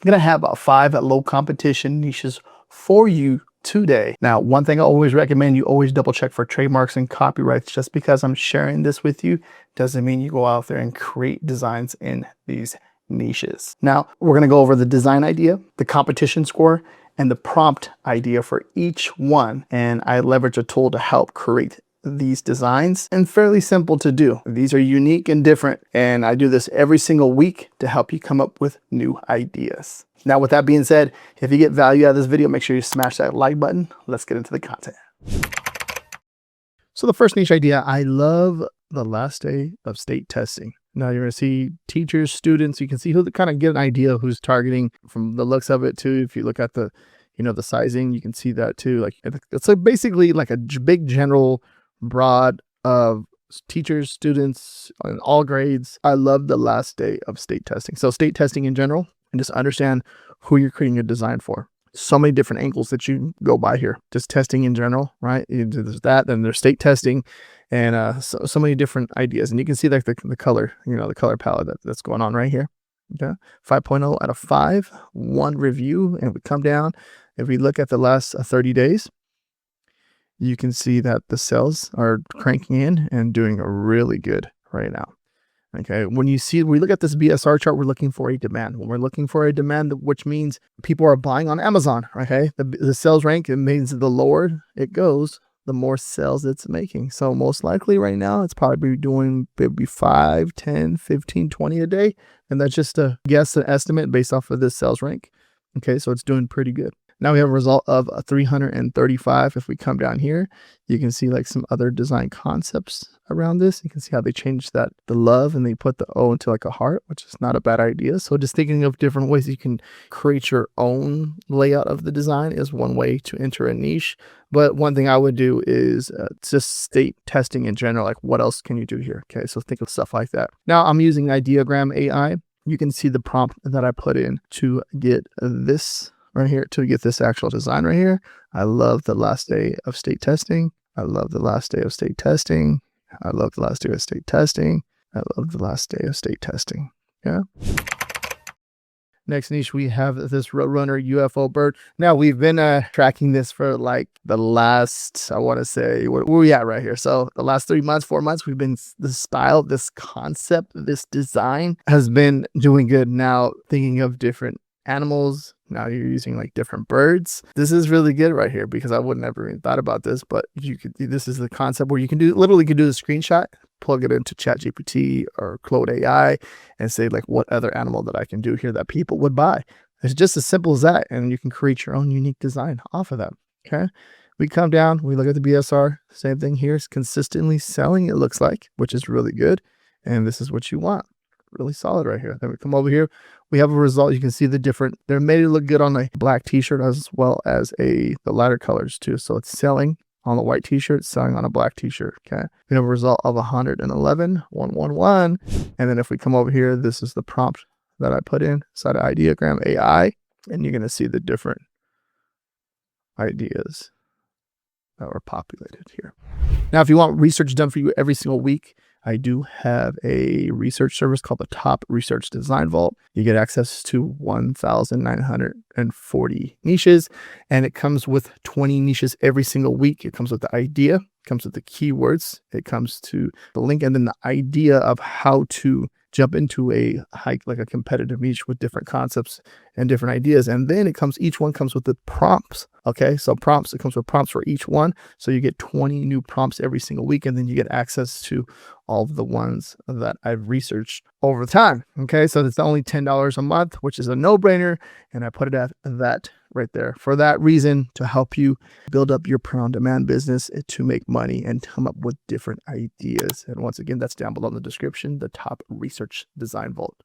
I'm going to have about 5 low competition niches for you today. Now, one thing I always recommend, you always double check for trademarks and copyrights. Just because I'm sharing this with you doesn't mean you go out there and create designs in these niches. Now, we're going to go over the design idea, the competition score, and the prompt idea for each one. And I leverage a tool to help create these designs, and fairly simple to do. These are unique and different, and I do this every single week to help you come up with new ideas. Now, with that being said, if you get value out of this video, make sure you smash that like button. Let's get into the content. So the first niche idea, I love the last day of state testing. Now you're going to see teachers, students, you can see who kind of get an idea of who's targeting from the looks of it too. If you look at the, the sizing, you can see that too. Like it's like basically like a big general broad of teachers, students in all grades. I love the last day of state testing. So state testing in general, and just understand who you're creating a design for. So many different angles that you go by here. Just testing in general, right? There's that, then there's state testing, and so many different ideas. And you can see like the color, the color palette that's going on right here. Okay, 5.0 out of 5, 1 review. And if we come down, if we look at the last 30 days, you can see that the sales are cranking in and doing really good right now. Okay, when we look at this BSR chart, we're looking for a demand. When we're looking for a demand, which means people are buying on Amazon. Okay, the sales rank, it means the lower it goes, the more sales it's making. So most likely right now, it's probably doing maybe 5, 10, 15, 20 a day. And that's just a guess, an estimate based off of this sales rank. Okay, so it's doing pretty good. Now we have a result of 335. If we come down here, you can see like some other design concepts around this. You can see how they changed the love, and they put the O into like a heart, which is not a bad idea. So just thinking of different ways you can create your own layout of the design is one way to enter a niche. But one thing I would do is just state testing in general. Like what else can you do here? Okay, so think of stuff like that. Now I'm using Ideogram AI. You can see the prompt that I put in to get this right here, to get this actual design right here. I love the last day of state testing. I love the last day of state testing. I love the last day of state testing. I love the last day of state testing. Yeah. Next niche, we have this Roadrunner UFO bird. Now we've been tracking this for like the last, I want to say, where we at right here. So the last 3 months, 4 months, we've been, this style, this concept, this design has been doing good. Now thinking of different animals, now you're using like different birds. This is really good right here, because I would never even thought about this, but this is the concept where you can literally do the screenshot, plug it into ChatGPT or Claude AI, and say like, what other animal that I can do here that people would buy. It's just as simple as that, and you can create your own unique design off of that. Okay, we come down, we look at the BSR, same thing here. It's consistently selling, it looks like, which is really good, and this is what you want. Really solid right here. Then we come over here, we have a result. You can see the different, they're made it look good on a black t-shirt as well as the lighter colors too. So it's selling on the white t-shirt, selling on a black t-shirt. Okay, we have a result of 111, 111. And then if we come over here, this is the prompt that I put in inside of Ideogram AI, and you're going to see the different ideas that were populated here. Now, if you want research done for you every single week, I do have a research service called the Top Research Design Vault. You get access to 1,940 niches, and it comes with 20 niches every single week. It comes with the idea, it comes with the keywords, it comes to the link, and then the idea of how to jump into a hike, like a competitive niche with different concepts and different ideas. And then each one comes with the prompts. Okay, so prompts, it comes with prompts for each one. So you get 20 new prompts every single week, and then you get access to all of the ones that I've researched over time. Okay, so it's only $10 a month, which is a no-brainer, and I put it at that right there for that reason, to help you build up your print-on-demand business, to make money and come up with different ideas. And once again, that's down below in the description, the Top Research Design Vault.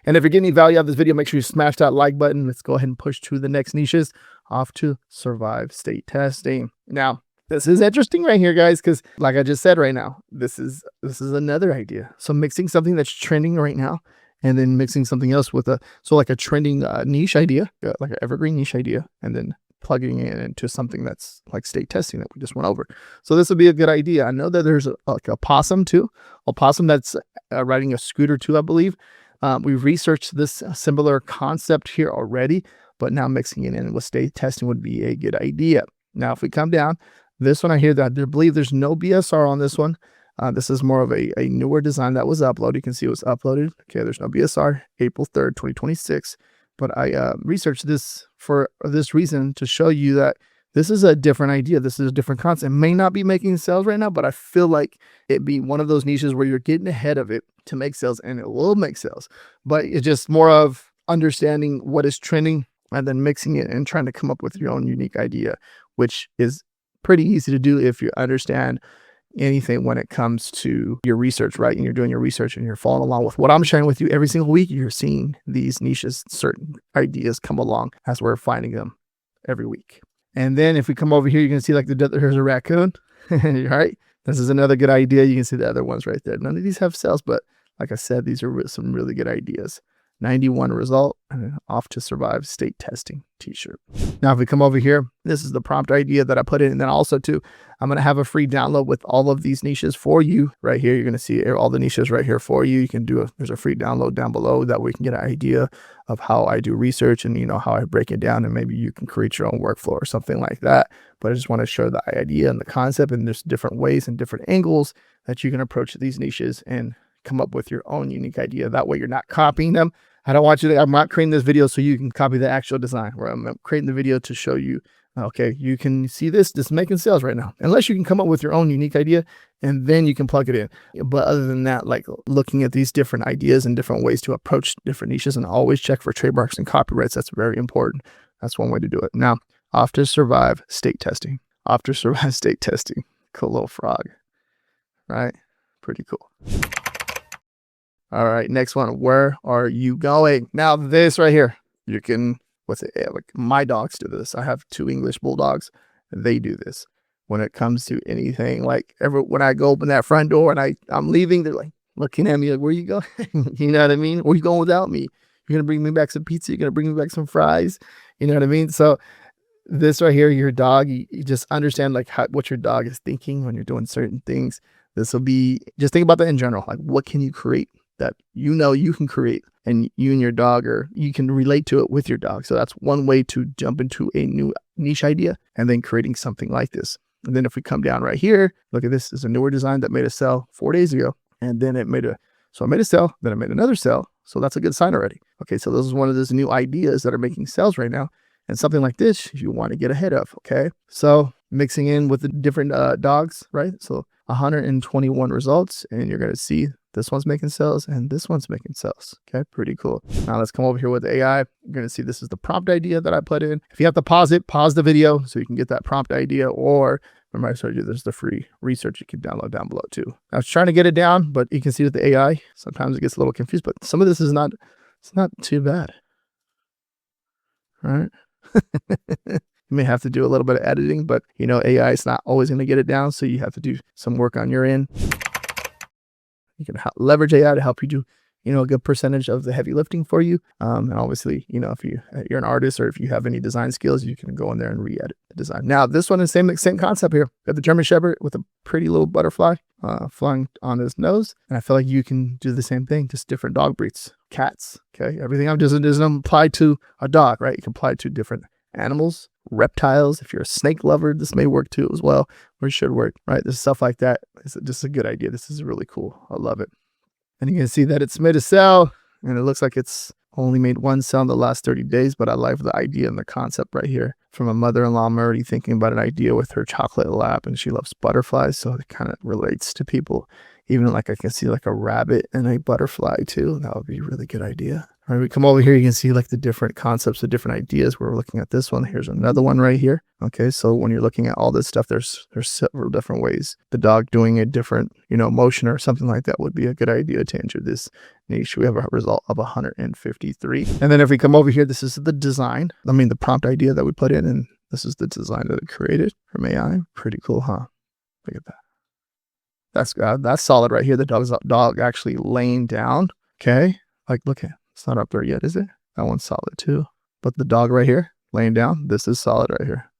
And if you're getting any value out of this video, make sure you smash that like button. Let's go ahead and push to the next niches, off to survive state testing. Now, this is interesting right here, guys, because like I just said right now, this is another idea. So mixing something that's trending right now, and then mixing something else with like a trending niche idea, like an evergreen niche idea, and then plugging it into something that's like state testing that we just went over. So this would be a good idea. I know that there's like a possum too, a possum that's riding a scooter too, I believe. We researched this similar concept here already, but now mixing it in with state testing would be a good idea. Now, if we come down, this one I hear that I believe there's no BSR on this one. This is more of a newer design that was uploaded. You can see it was uploaded. Okay, there's no BSR, April 3rd, 2026. But I researched this for this reason, to show you that this is a different idea. This is a different concept. It may not be making sales right now, but I feel like it'd be one of those niches where you're getting ahead of it to make sales, and it will make sales. But it's just more of understanding what is trending and then mixing it and trying to come up with your own unique idea, which is pretty easy to do if you understand anything when it comes to your research, right? And you're doing your research and you're following along with what I'm sharing with you every single week. You're seeing these niches, certain ideas come along as we're finding them every week. And then if we come over here, you can see like here's a raccoon, right? This is another good idea. You can see the other ones right there. None of these have cells, but like I said, these are some really good ideas. 91 result, and off to survive state testing t-shirt. Now, if we come over here, this is the prompt idea that I put in. And then also too, I'm going to have a free download with all of these niches for you right here. You're going to see all the niches right here for you. You can there's a free download down below that we can get an idea of how I do research and, how I break it down, and maybe you can create your own workflow or something like that. But I just want to show the idea and the concept, and there's different ways and different angles that you can approach these niches and come up with your own unique idea. That way you're not copying them. I don't want you to, I'm not creating this video so you can copy the actual design, where I'm creating the video to show you, okay, you can see this is making sales right now, unless you can come up with your own unique idea and then you can plug it in. But other than that, like looking at these different ideas and different ways to approach different niches, and always check for trademarks and copyrights. That's very important. That's one way to do it. Now, off to survive state testing. Off to survive state testing. Cool little frog, right? Pretty cool. All right, next one. Where are you going? Now, this right here, you can, like my dogs do this. I have 2 English bulldogs. They do this. When it comes to anything, like when I go open that front door and I'm leaving, they're like looking at me like, where you going? You know what I mean? Where you going without me? You're going to bring me back some pizza? You're going to bring me back some fries? You know what I mean? So this right here, your dog, you just understand like what your dog is thinking when you're doing certain things. This will be, just think about that in general. Like, what can you create that you can create, and you and your dog, or you can relate to it with your dog? So that's one way to jump into a new niche idea and then creating something like this. And then if we come down right here, look at this. This is a newer design that made a sell 4 days ago, and then I made a sell, then I made another sell. So that's a good sign already. Okay, so this is one of those new ideas that are making sales right now, and something like this you want to get ahead of. Okay, so mixing in with the different dogs, right? So 121 results, and you're going to see this one's making sales and this one's making sales. Okay, pretty cool. Now let's come over here with AI. You're going to see this is the prompt idea that I put in. If you have to pause it, pause the video so you can get that prompt idea, or remember I showed you there's the free research you can download down below too. I was trying to get it down, but you can see with the AI, sometimes it gets a little confused, but some of this is not, it's not too bad. All right. You may have to do a little bit of editing, but AI is not always going to get it down. So you have to do some work on your end. You can leverage AI to help you do, a good percentage of the heavy lifting for you. And obviously, if you're an artist, or if you have any design skills, you can go in there and re-edit the design. Now, this one is same concept here. Got the German Shepherd with a pretty little butterfly flying on his nose. And I feel like you can do the same thing, just different dog breeds, cats. Okay. Everything I'm doing doesn't apply to a dog, right? You can apply to different animals, reptiles. If you're a snake lover, this may work too as well, or it should work, right? There's stuff like that. It's just a good idea. This is really cool. I love it. And you can see that it's made a sell, and it looks like it's only made 1 sell in the last 30 days, but I like the idea and the concept right here. From a mother-in-law, I'm already thinking about an idea with her chocolate lab, and she loves butterflies, so it kind of relates to people. Even like I can see like a rabbit and a butterfly too. That would be a really good idea. All right, we come over here, you can see like the different concepts, the different ideas. We're looking at this one. Here's another one right here. Okay, so when you're looking at all this stuff, there's several different ways. The dog doing a different, motion or something like that would be a good idea to enter this niche. We have a result of 153. And then if we come over here, this is the design. The prompt idea that we put in, and this is the design that it created from AI. Pretty cool, huh? Look at that. That's solid right here. The dog actually laying down. Okay, like look at it. It's not up there yet, is it? That one's solid too. But the dog right here laying down, this is solid right here.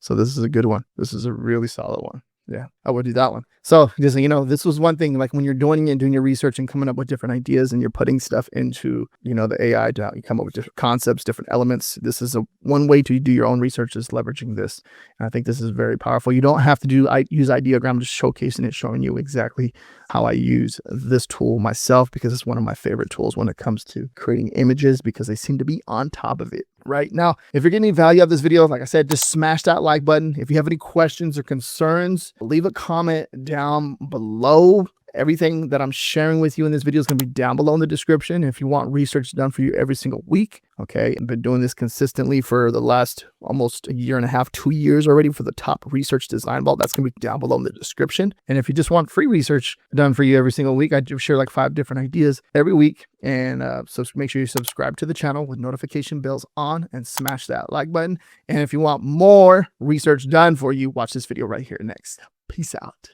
So this is a good one. This is a really solid one. Yeah, I would do that one. So just, this was one thing, like when you're doing it and doing your research and coming up with different ideas and you're putting stuff into, the AI to you come up with different concepts, different elements. This is one way to do your own research is leveraging this. And I think this is very powerful. You don't have to use Ideogram, just showcasing it, showing you exactly how I use this tool myself, because it's one of my favorite tools when it comes to creating images, because they seem to be on top of it. Right now, if you're getting any value out of this video, like I said, just smash that like button. If you have any questions or concerns, leave a comment down below. Everything that I'm sharing with you in this video is going to be down below in the description. If you want research done for you every single week, okay, I've been doing this consistently for the last almost a year and a half, 2 years already for the top research design vault. That's going to be down below in the description. And if you just want free research done for you every single week, I do share like 5 different ideas every week. And so make sure you subscribe to the channel with notification bells on and smash that like button. And if you want more research done for you, watch this video right here next. Peace out.